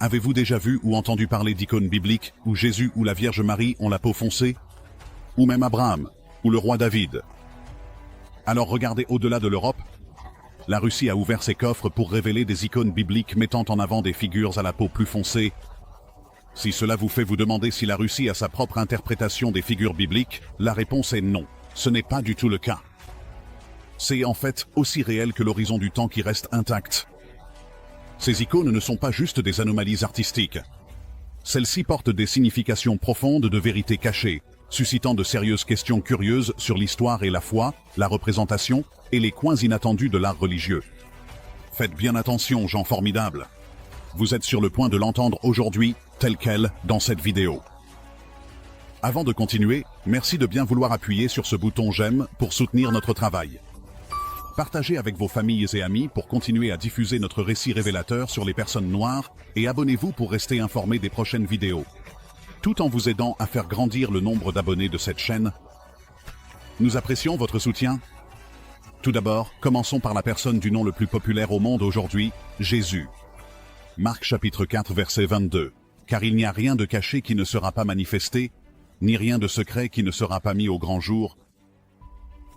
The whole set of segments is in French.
Avez-vous déjà vu ou entendu parler d'icônes bibliques où Jésus ou la Vierge Marie ont la peau foncée? Ou même Abraham, ou le roi David? Alors regardez au-delà de l'Europe. La Russie a ouvert ses coffres pour révéler des icônes bibliques mettant en avant des figures à la peau plus foncée. Si cela vous fait vous demander si la Russie a sa propre interprétation des figures bibliques, la réponse est non. Ce n'est pas du tout le cas. C'est en fait aussi réel que l'horizon du temps qui reste intact. Ces icônes ne sont pas juste des anomalies artistiques. Celles-ci portent des significations profondes de vérités cachées, suscitant de sérieuses questions curieuses sur l'histoire et la foi, la représentation et les coins inattendus de l'art religieux. Faites bien attention, gens formidables. Vous êtes sur le point de l'entendre aujourd'hui, tel quel, dans cette vidéo. Avant de continuer, merci de bien vouloir appuyer sur ce bouton j'aime pour soutenir notre travail. Partagez avec vos familles et amis pour continuer à diffuser notre récit révélateur sur les personnes noires et abonnez-vous pour rester informé des prochaines vidéos, tout en vous aidant à faire grandir le nombre d'abonnés de cette chaîne. Nous apprécions votre soutien. Tout d'abord, commençons par la personne du nom le plus populaire au monde aujourd'hui, Jésus. Marc chapitre 4 verset 22. Car il n'y a rien de caché qui ne sera pas manifesté, ni rien de secret qui ne sera pas mis au grand jour.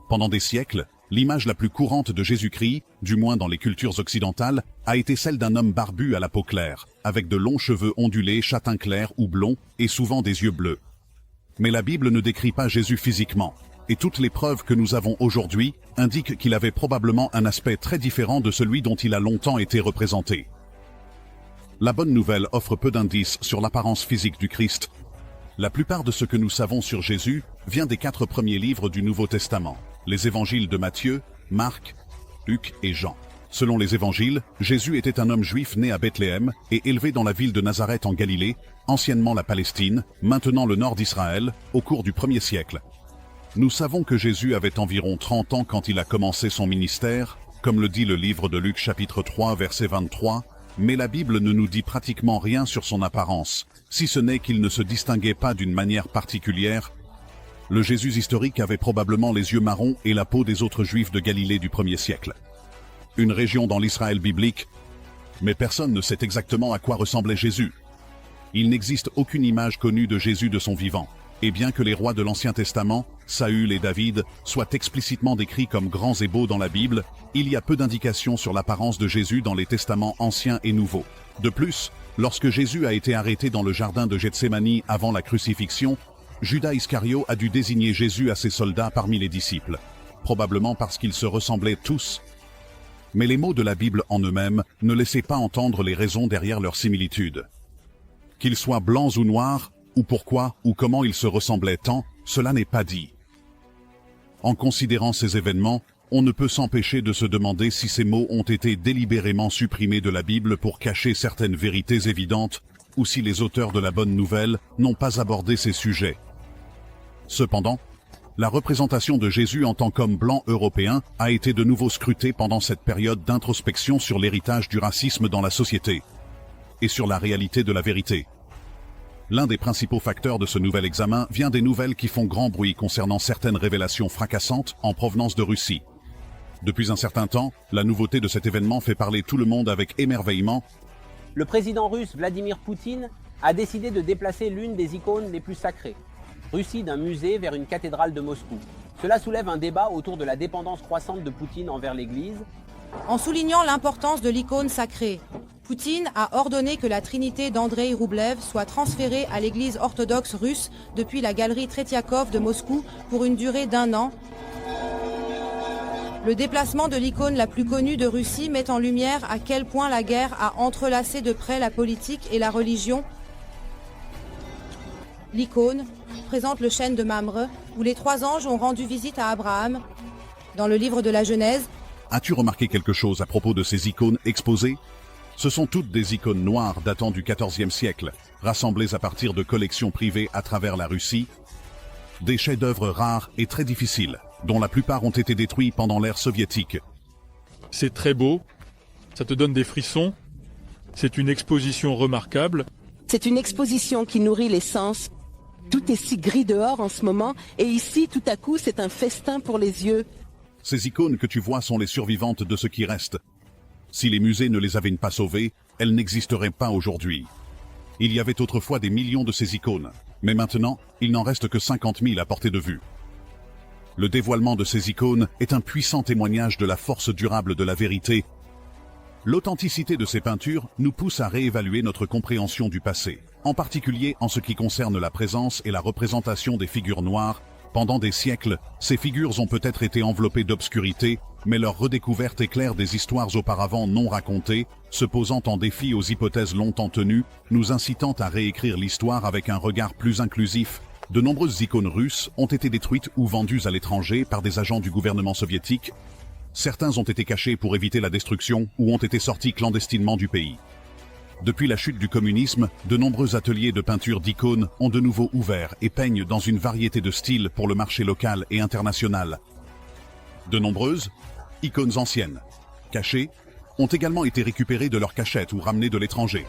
Pendant des siècles, l'image la plus courante de Jésus-Christ, du moins dans les cultures occidentales, a été celle d'un homme barbu à la peau claire, avec de longs cheveux ondulés, châtain clair ou blonds, et souvent des yeux bleus. Mais la Bible ne décrit pas Jésus physiquement, et toutes les preuves que nous avons aujourd'hui indiquent qu'il avait probablement un aspect très différent de celui dont il a longtemps été représenté. La bonne nouvelle offre peu d'indices sur l'apparence physique du Christ. La plupart de ce que nous savons sur Jésus vient des 4 premiers livres du Nouveau Testament, les évangiles de Matthieu, Marc, Luc et Jean. Selon les évangiles, Jésus était un homme juif né à Bethléem et élevé dans la ville de Nazareth en Galilée, anciennement la Palestine, maintenant le nord d'Israël, au cours du 1er siècle. Nous savons que Jésus avait environ 30 ans quand il a commencé son ministère, comme le dit le livre de Luc chapitre 3 verset 23, mais la Bible ne nous dit pratiquement rien sur son apparence, si ce n'est qu'il ne se distinguait pas d'une manière particulière. Le Jésus historique avait probablement les yeux marrons et la peau des autres Juifs de Galilée du 1er siècle. Une région dans l'Israël biblique, mais personne ne sait exactement à quoi ressemblait Jésus. Il n'existe aucune image connue de Jésus de son vivant, et bien que les rois de l'Ancien Testament, Saül et David, soient explicitement décrits comme grands et beaux dans la Bible, il y a peu d'indications sur l'apparence de Jésus dans les testaments anciens et nouveaux. De plus, lorsque Jésus a été arrêté dans le jardin de Gethsémani avant la crucifixion, Judas Iscario a dû désigner Jésus à ses soldats parmi les disciples, probablement parce qu'ils se ressemblaient tous. Mais les mots de la Bible en eux-mêmes ne laissaient pas entendre les raisons derrière leur similitude. Qu'ils soient blancs ou noirs, ou pourquoi ou comment ils se ressemblaient tant, cela n'est pas dit. En considérant ces événements, on ne peut s'empêcher de se demander si ces mots ont été délibérément supprimés de la Bible pour cacher certaines vérités évidentes, ou si les auteurs de la Bonne Nouvelle n'ont pas abordé ces sujets. Cependant, la représentation de Jésus en tant qu'homme blanc européen a été de nouveau scrutée pendant cette période d'introspection sur l'héritage du racisme dans la société, et sur la réalité de la vérité. L'un des principaux facteurs de ce nouvel examen vient des nouvelles qui font grand bruit concernant certaines révélations fracassantes en provenance de Russie. Depuis un certain temps, la nouveauté de cet événement fait parler tout le monde avec émerveillement. Le président russe Vladimir Poutine a décidé de déplacer l'une des icônes les plus sacrées, Russie d'un musée vers une cathédrale de Moscou. Cela soulève un débat autour de la dépendance croissante de Poutine envers l'Église. En soulignant l'importance de l'icône sacrée, Poutine a ordonné que la trinité d'Andrei Roublev soit transférée à l'église orthodoxe russe depuis la galerie Tretiakov de Moscou pour une durée d'1 an. Le déplacement de l'icône la plus connue de Russie met en lumière à quel point la guerre a entrelacé de près la politique et la religion. L'icône présente le chêne de Mamre, où les 3 anges ont rendu visite à Abraham. Dans le livre de la Genèse, as-tu remarqué quelque chose à propos de ces icônes exposées? Ce sont toutes des icônes noires datant du XIVe siècle, rassemblées à partir de collections privées à travers la Russie. Des chefs-d'œuvre rares et très difficiles, dont la plupart ont été détruits pendant l'ère soviétique. C'est très beau, ça te donne des frissons, c'est une exposition remarquable. C'est une exposition qui nourrit les sens. Tout est si gris dehors en ce moment, et ici, tout à coup, c'est un festin pour les yeux. Ces icônes que tu vois sont les survivantes de ce qui reste. Si les musées ne les avaient pas sauvées, elles n'existeraient pas aujourd'hui. Il y avait autrefois des millions de ces icônes, mais maintenant, il n'en reste que 50 000 à portée de vue. Le dévoilement de ces icônes est un puissant témoignage de la force durable de la vérité. L'authenticité de ces peintures nous pousse à réévaluer notre compréhension du passé, en particulier en ce qui concerne la présence et la représentation des figures noires. Pendant des siècles, ces figures ont peut-être été enveloppées d'obscurité, mais leur redécouverte éclaire des histoires auparavant non racontées, se posant en défi aux hypothèses longtemps tenues, nous incitant à réécrire l'histoire avec un regard plus inclusif. De nombreuses icônes russes ont été détruites ou vendues à l'étranger par des agents du gouvernement soviétique. Certains ont été cachés pour éviter la destruction ou ont été sortis clandestinement du pays. Depuis la chute du communisme, de nombreux ateliers de peinture d'icônes ont de nouveau ouvert et peignent dans une variété de styles pour le marché local et international. De nombreuses icônes anciennes, cachées, ont également été récupérées de leur cachette ou ramenées de l'étranger.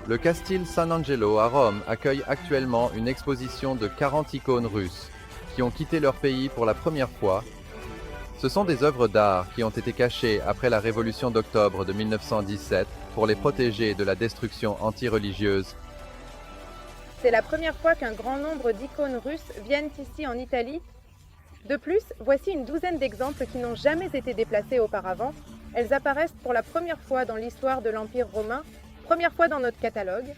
Le Castil San Angelo à Rome accueille actuellement une exposition de 40 icônes russes qui ont quitté leur pays pour la première fois. Ce sont des œuvres d'art qui ont été cachées après la Révolution d'octobre de 1917 pour les protéger de la destruction anti-religieuse. C'est la première fois qu'un grand nombre d'icônes russes viennent ici en Italie. De plus, voici une douzaine d'exemples qui n'ont jamais été déplacés auparavant. Elles apparaissent pour la première fois dans l'histoire de l'Empire romain, première fois dans notre catalogue.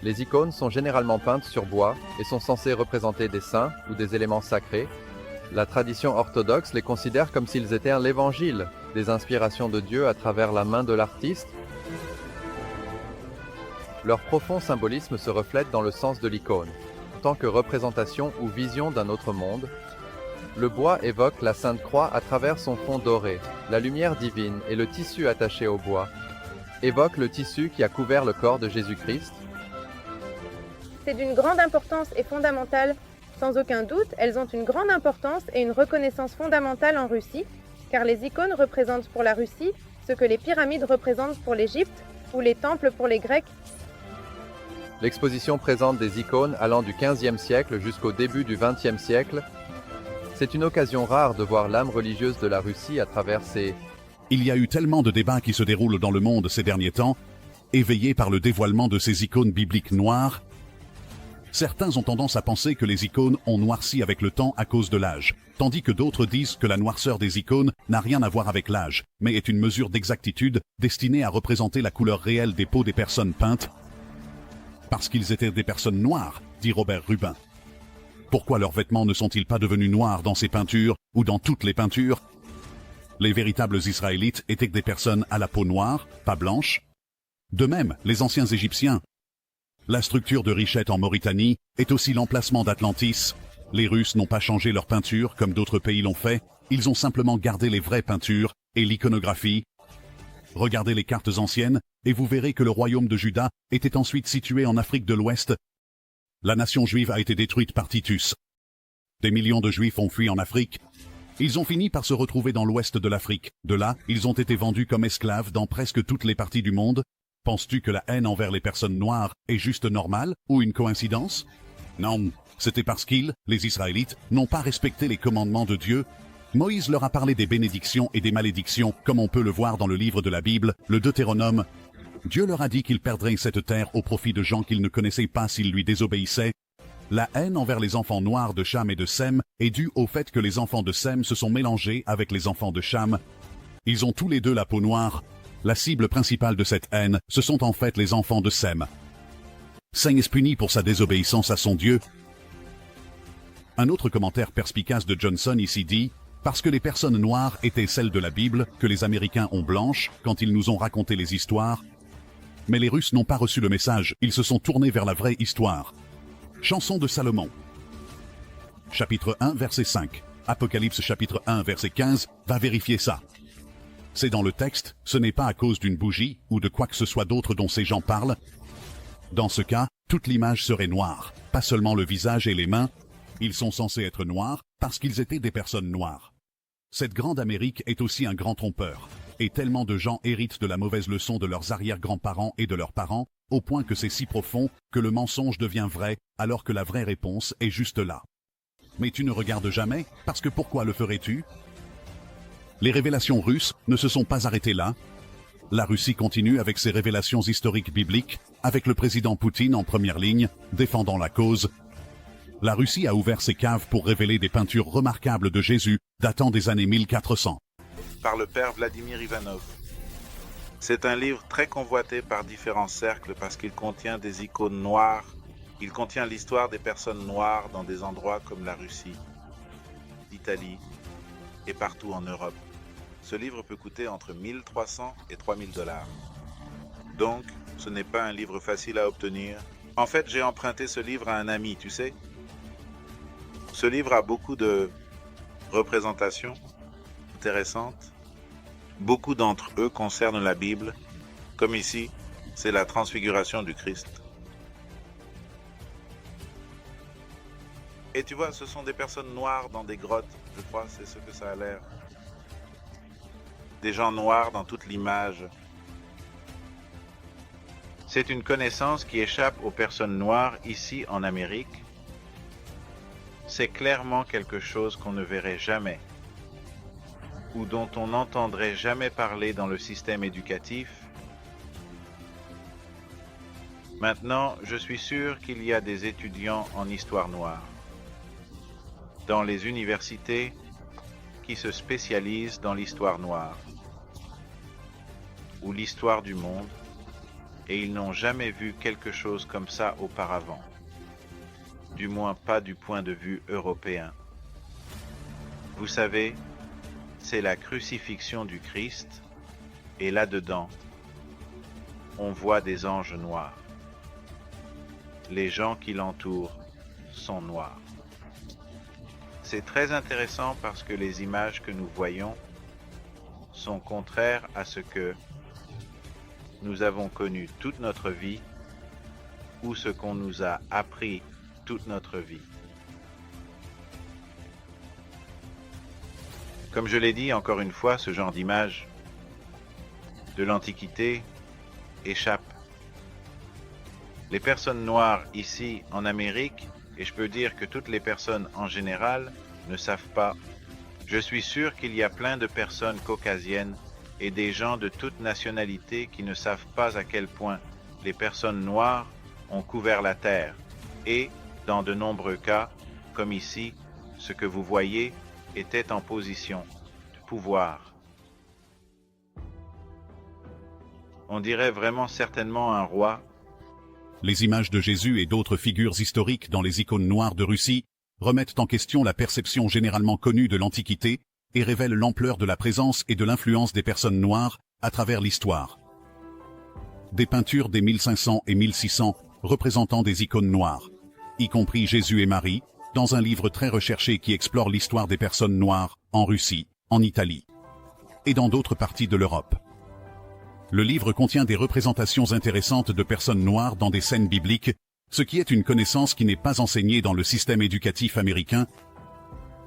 Les icônes sont généralement peintes sur bois et sont censées représenter des saints ou des éléments sacrés. La tradition orthodoxe les considère comme s'ils étaient l'évangile, des inspirations de Dieu à travers la main de l'artiste. Leur profond symbolisme se reflète dans le sens de l'icône, en tant que représentation ou vision d'un autre monde. Le bois évoque la Sainte Croix à travers son fond doré, la lumière divine et le tissu attaché au bois évoque le tissu qui a couvert le corps de Jésus-Christ. C'est d'une grande importance et fondamentale. Sans aucun doute, elles ont une grande importance et une reconnaissance fondamentale en Russie, car les icônes représentent pour la Russie ce que les pyramides représentent pour l'Égypte ou les temples pour les Grecs. L'exposition présente des icônes allant du XVe siècle jusqu'au début du XXe siècle. C'est une occasion rare de voir l'âme religieuse de la Russie à travers ces... Il y a eu tellement de débats qui se déroulent dans le monde ces derniers temps, éveillés par le dévoilement de ces icônes bibliques noires. Certains ont tendance à penser que les icônes ont noirci avec le temps à cause de l'âge, tandis que d'autres disent que la noirceur des icônes n'a rien à voir avec l'âge, mais est une mesure d'exactitude destinée à représenter la couleur réelle des peaux des personnes peintes. Parce qu'ils étaient des personnes noires, dit Robert Rubin. Pourquoi leurs vêtements ne sont-ils pas devenus noirs dans ces peintures, ou dans toutes les peintures? Les véritables Israélites étaient des personnes à la peau noire, pas blanche. De même, les anciens Égyptiens. La structure de Richette en Mauritanie est aussi l'emplacement d'Atlantis. Les Russes n'ont pas changé leur peinture comme d'autres pays l'ont fait, ils ont simplement gardé les vraies peintures et l'iconographie. Regardez les cartes anciennes et vous verrez que le royaume de Juda était ensuite situé en Afrique de l'Ouest. La nation juive a été détruite par Titus. Des millions de Juifs ont fui en Afrique. Ils ont fini par se retrouver dans l'ouest de l'Afrique. De là, ils ont été vendus comme esclaves dans presque toutes les parties du monde. Penses-tu que la haine envers les personnes noires est juste normale ou une coïncidence? Non, c'était parce qu'ils, les Israélites, n'ont pas respecté les commandements de Dieu. Moïse leur a parlé des bénédictions et des malédictions, comme on peut le voir dans le livre de la Bible, le Deutéronome. Dieu leur a dit qu'ils perdraient cette terre au profit de gens qu'ils ne connaissaient pas s'ils lui désobéissaient. La haine envers les enfants noirs de Cham et de Sem est due au fait que les enfants de Sem se sont mélangés avec les enfants de Cham. Ils ont tous les deux la peau noire. La cible principale de cette haine, ce sont en fait les enfants de Sem. Sem est puni pour sa désobéissance à son Dieu. Un autre commentaire perspicace de Johnson ici dit « Parce que les personnes noires étaient celles de la Bible, que les Américains ont blanches quand ils nous ont raconté les histoires. Mais les Russes n'ont pas reçu le message, ils se sont tournés vers la vraie histoire. » Chanson de Salomon. Chapitre 1, verset 5. Apocalypse chapitre 1, verset 15, va vérifier ça. C'est dans le texte, ce n'est pas à cause d'une bougie ou de quoi que ce soit d'autre dont ces gens parlent. Dans ce cas, toute l'image serait noire, pas seulement le visage et les mains. Ils sont censés être noirs parce qu'ils étaient des personnes noires. Cette grande Amérique est aussi un grand trompeur, et tellement de gens héritent de la mauvaise leçon de leurs arrière-grands-parents et de leurs parents, au point que c'est si profond que le mensonge devient vrai, alors que la vraie réponse est juste là. Mais tu ne regardes jamais, parce que pourquoi le ferais-tu? Les révélations russes ne se sont pas arrêtées là. la Russie continue avec ses révélations historiques bibliques, avec le président Poutine en première ligne, défendant la cause. La Russie a ouvert ses caves pour révéler des peintures remarquables de Jésus, datant des années 1400. Par le père Vladimir Ivanov. C'est un livre très convoité par différents cercles parce qu'il contient des icônes noires. Il contient l'histoire des personnes noires dans des endroits comme la Russie, l'Italie et partout en Europe. Ce livre peut coûter entre 1300 et 3000 $. Donc, ce n'est pas un livre facile à obtenir. En fait, j'ai emprunté ce livre à un ami, tu sais. Ce livre a beaucoup de représentations intéressantes. Beaucoup d'entre eux concernent la Bible, comme ici, c'est la transfiguration du Christ. Et tu vois, ce sont des personnes noires dans des grottes, je crois, c'est ce que ça a l'air. Des gens noirs dans toute l'image. C'est une connaissance qui échappe aux personnes noires ici en Amérique. C'est clairement quelque chose qu'on ne verrait jamais, ou dont on n'entendrait jamais parler dans le système éducatif. Maintenant, je suis sûr qu'il y a des étudiants en histoire noire dans les universités qui se spécialisent dans l'histoire noire ou l'histoire du monde, et ils n'ont jamais vu quelque chose comme ça auparavant, du moins pas du point de vue européen. Vous savez, c'est la crucifixion du Christ, et là-dedans, on voit des anges noirs. Les gens qui l'entourent sont noirs. C'est très intéressant parce que les images que nous voyons sont contraires à ce que nous avons connu toute notre vie ou ce qu'on nous a appris toute notre vie. Comme je l'ai dit encore une fois, ce genre d'image de l'Antiquité échappe. Les personnes noires ici en Amérique, et je peux dire que toutes les personnes en général, ne savent pas. Je suis sûr qu'il y a plein de personnes caucasiennes et des gens de toute nationalité qui ne savent pas à quel point les personnes noires ont couvert la terre. Et, dans de nombreux cas, comme ici, ce que vous voyez était en position de pouvoir. On dirait vraiment certainement un roi. Les images de Jésus et d'autres figures historiques dans les icônes noires de Russie remettent en question la perception généralement connue de l'Antiquité et révèlent l'ampleur de la présence et de l'influence des personnes noires à travers l'histoire. Des peintures des 1500 et 1600 représentant des icônes noires, y compris Jésus et Marie, dans un livre très recherché qui explore l'histoire des personnes noires en Russie, en Italie et dans d'autres parties de l'Europe. Le livre contient des représentations intéressantes de personnes noires dans des scènes bibliques, ce qui est une connaissance qui n'est pas enseignée dans le système éducatif américain.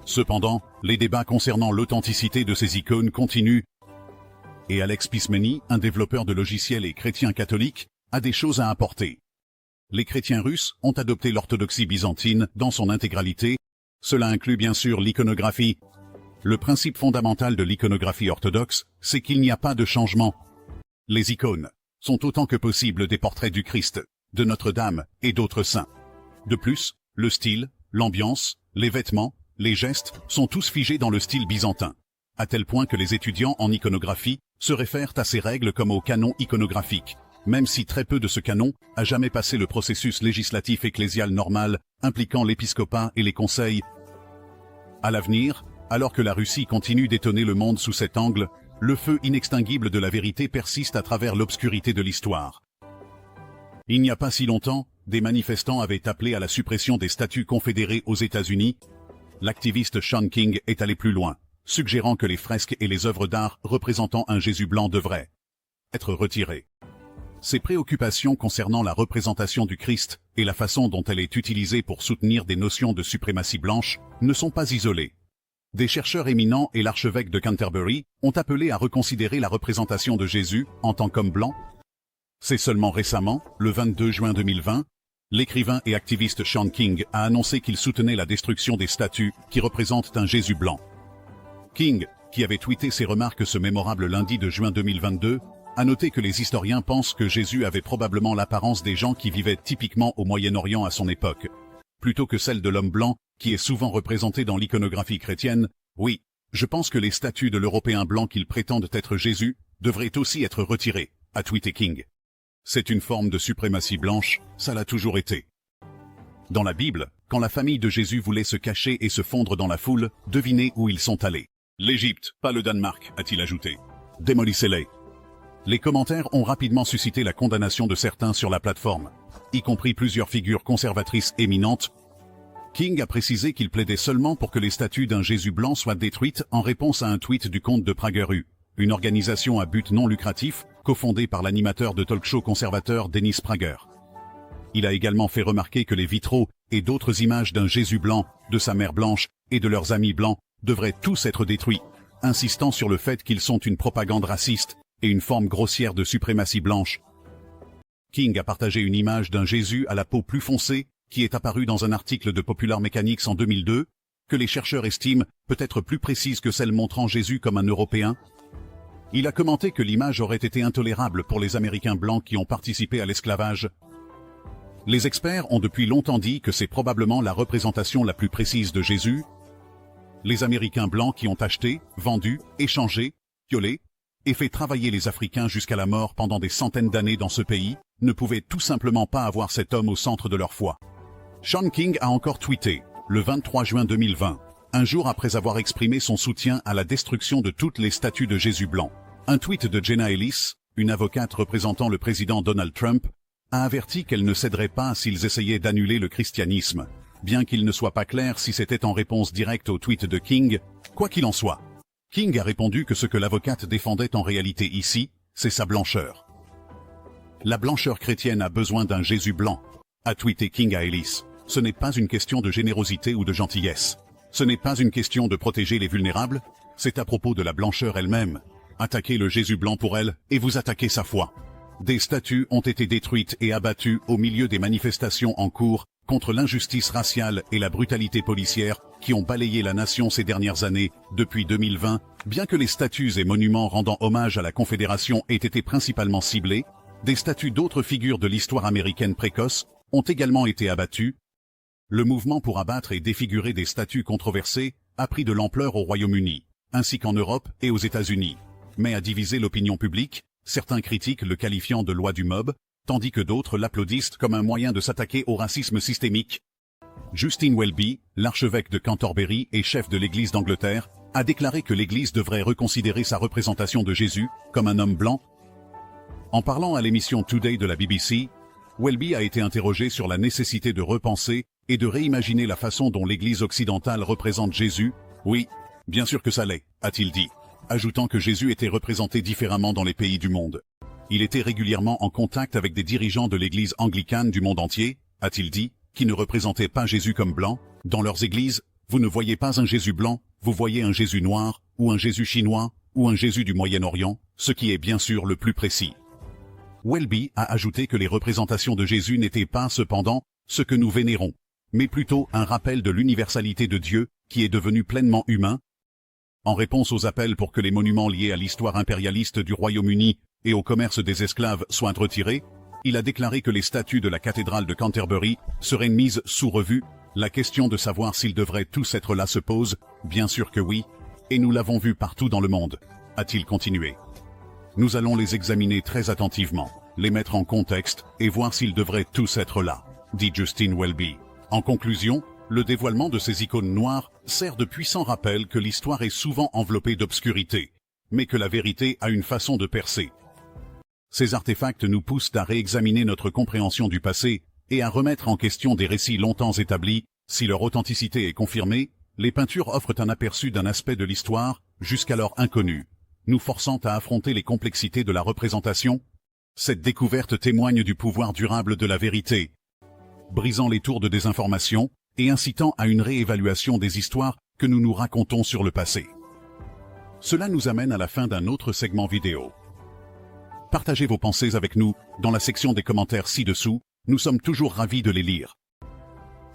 Cependant, les débats concernant l'authenticité de ces icônes continuent, et Alex Pismeni, un développeur de logiciels et chrétien catholique, a des choses à apporter. Les chrétiens russes ont adopté l'orthodoxie byzantine dans son intégralité. Cela inclut bien sûr l'iconographie. Le principe fondamental de l'iconographie orthodoxe, c'est qu'il n'y a pas de changement. Les icônes sont autant que possible des portraits du Christ, de Notre-Dame et d'autres saints. De plus, le style, l'ambiance, les vêtements, les gestes sont tous figés dans le style byzantin, à tel point que les étudiants en iconographie se réfèrent à ces règles comme au canon iconographique, même si très peu de ce canon a jamais passé le processus législatif ecclésial normal impliquant l'épiscopat et les conseils. À l'avenir, alors que la Russie continue d'étonner le monde sous cet angle, le feu inextinguible de la vérité persiste à travers l'obscurité de l'histoire. Il n'y a pas si longtemps, des manifestants avaient appelé à la suppression des statues confédérées aux États-Unis. L'activiste Sean King est allé plus loin, suggérant que les fresques et les œuvres d'art représentant un Jésus blanc devraient être retirées. Ces préoccupations concernant la représentation du Christ et la façon dont elle est utilisée pour soutenir des notions de suprématie blanche ne sont pas isolées. Des chercheurs éminents et l'archevêque de Canterbury ont appelé à reconsidérer la représentation de Jésus en tant qu'homme blanc. C'est seulement récemment, le 22 juin 2020, l'écrivain et activiste Sean King a annoncé qu'il soutenait la destruction des statues qui représentent un Jésus blanc. King, qui avait tweeté ses remarques ce mémorable lundi de juin 2022, À noter que les historiens pensent que Jésus avait probablement l'apparence des gens qui vivaient typiquement au Moyen-Orient à son époque, plutôt que celle de l'homme blanc, qui est souvent représenté dans l'iconographie chrétienne. Oui, je pense que les statues de l'Européen blanc qu'ils prétendent être Jésus devraient aussi être retirées, a tweeté King. C'est une forme de suprématie blanche, ça l'a toujours été. Dans la Bible, quand la famille de Jésus voulait se cacher et se fondre dans la foule, devinez où ils sont allés. L'Égypte, pas le Danemark, a-t-il ajouté. Démolissez-les. Les commentaires ont rapidement suscité la condamnation de certains sur la plateforme, y compris plusieurs figures conservatrices éminentes. King a précisé qu'il plaidait seulement pour que les statues d'un Jésus blanc soient détruites en réponse à un tweet du comte de PragerU, une organisation à but non lucratif, cofondée par l'animateur de talk-show conservateur Dennis Prager. Il a également fait remarquer que les vitraux et d'autres images d'un Jésus blanc, de sa mère blanche et de leurs amis blancs devraient tous être détruits, insistant sur le fait qu'ils sont une propagande raciste et une forme grossière de suprématie blanche. King a partagé une image d'un Jésus à la peau plus foncée qui est apparue dans un article de Popular Mechanics en 2002, que les chercheurs estiment peut-être plus précise que celle montrant Jésus comme un Européen. Il a commenté que l'image aurait été intolérable pour les Américains blancs qui ont participé à l'esclavage. Les experts ont depuis longtemps dit que c'est probablement la représentation la plus précise de Jésus. Les Américains blancs qui ont acheté, vendu, échangé, violé et fait travailler les Africains jusqu'à la mort pendant des centaines d'années dans ce pays, ne pouvaient tout simplement pas avoir cet homme au centre de leur foi. Sean King a encore tweeté, le 23 juin 2020, un jour après avoir exprimé son soutien à la destruction de toutes les statues de Jésus blanc. Un tweet de Jenna Ellis, une avocate représentant le président Donald Trump, a averti qu'elle ne céderait pas s'ils essayaient d'annuler le christianisme, bien qu'il ne soit pas clair si c'était en réponse directe au tweet de King. Quoi qu'il en soit, King a répondu que ce que l'avocate défendait en réalité ici, c'est sa blancheur. La blancheur chrétienne a besoin d'un Jésus blanc, a tweeté King à Ellis. Ce n'est pas une question de générosité ou de gentillesse. Ce n'est pas une question de protéger les vulnérables, c'est à propos de la blancheur elle-même. Attaquez le Jésus blanc pour elle, et vous attaquez sa foi. Des statues ont été détruites et abattues au milieu des manifestations en cours contre l'injustice raciale et la brutalité policière qui ont balayé la nation ces dernières années, depuis 2020, bien que les statues et monuments rendant hommage à la Confédération aient été principalement ciblés, des statues d'autres figures de l'histoire américaine précoce ont également été abattues. Le mouvement pour abattre et défigurer des statues controversées a pris de l'ampleur au Royaume-Uni, ainsi qu'en Europe et aux États-Unis, mais a divisé l'opinion publique, certains critiquent le qualifiant de loi du mob, tandis que d'autres l'applaudissent comme un moyen de s'attaquer au racisme systémique. Justin Welby, l'archevêque de Canterbury et chef de l'Église d'Angleterre, a déclaré que l'Église devrait reconsidérer sa représentation de Jésus comme un homme blanc. En parlant à l'émission Today de la BBC, Welby a été interrogé sur la nécessité de repenser et de réimaginer la façon dont l'Église occidentale représente Jésus. Oui, bien sûr que ça l'est, a-t-il dit, ajoutant que Jésus était représenté différemment dans les pays du monde. Il était régulièrement en contact avec des dirigeants de l'Église anglicane du monde entier, a-t-il dit, qui ne représentaient pas Jésus comme blanc. Dans leurs églises, vous ne voyez pas un Jésus blanc, vous voyez un Jésus noir, ou un Jésus chinois, ou un Jésus du Moyen-Orient, ce qui est bien sûr le plus précis. Welby a ajouté que les représentations de Jésus n'étaient pas cependant ce que nous vénérons, mais plutôt un rappel de l'universalité de Dieu, qui est devenu pleinement humain. En réponse aux appels pour que les monuments liés à l'histoire impérialiste du Royaume-Uni et au commerce des esclaves soient retirés, il a déclaré que les statues de la cathédrale de Canterbury seraient mises sous revue. La question de savoir s'ils devraient tous être là se pose, bien sûr que oui, et nous l'avons vu partout dans le monde, a-t-il continué. Nous allons les examiner très attentivement, les mettre en contexte et voir s'ils devraient tous être là, dit Justin Welby. En conclusion, le dévoilement de ces icônes noires sert de puissant rappel que l'histoire est souvent enveloppée d'obscurité, mais que la vérité a une façon de percer. Ces artefacts nous poussent à réexaminer notre compréhension du passé et à remettre en question des récits longtemps établis. Si leur authenticité est confirmée, les peintures offrent un aperçu d'un aspect de l'histoire jusqu'alors inconnu, nous forçant à affronter les complexités de la représentation. Cette découverte témoigne du pouvoir durable de la vérité, brisant les tours de désinformation et incitant à une réévaluation des histoires que nous nous racontons sur le passé. Cela nous amène à la fin d'un autre segment vidéo. Partagez vos pensées avec nous dans la section des commentaires ci-dessous, nous sommes toujours ravis de les lire.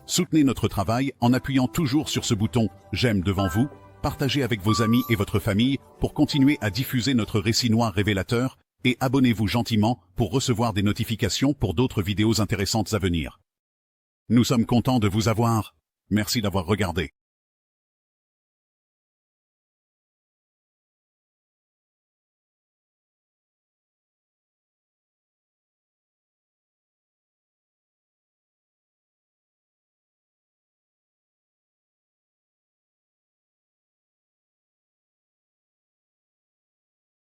Soutenez notre travail en appuyant toujours sur ce bouton « J'aime » devant vous, partagez avec vos amis et votre famille pour continuer à diffuser notre récit noir révélateur et abonnez-vous gentiment pour recevoir des notifications pour d'autres vidéos intéressantes à venir. Nous sommes contents de vous avoir. Merci d'avoir regardé.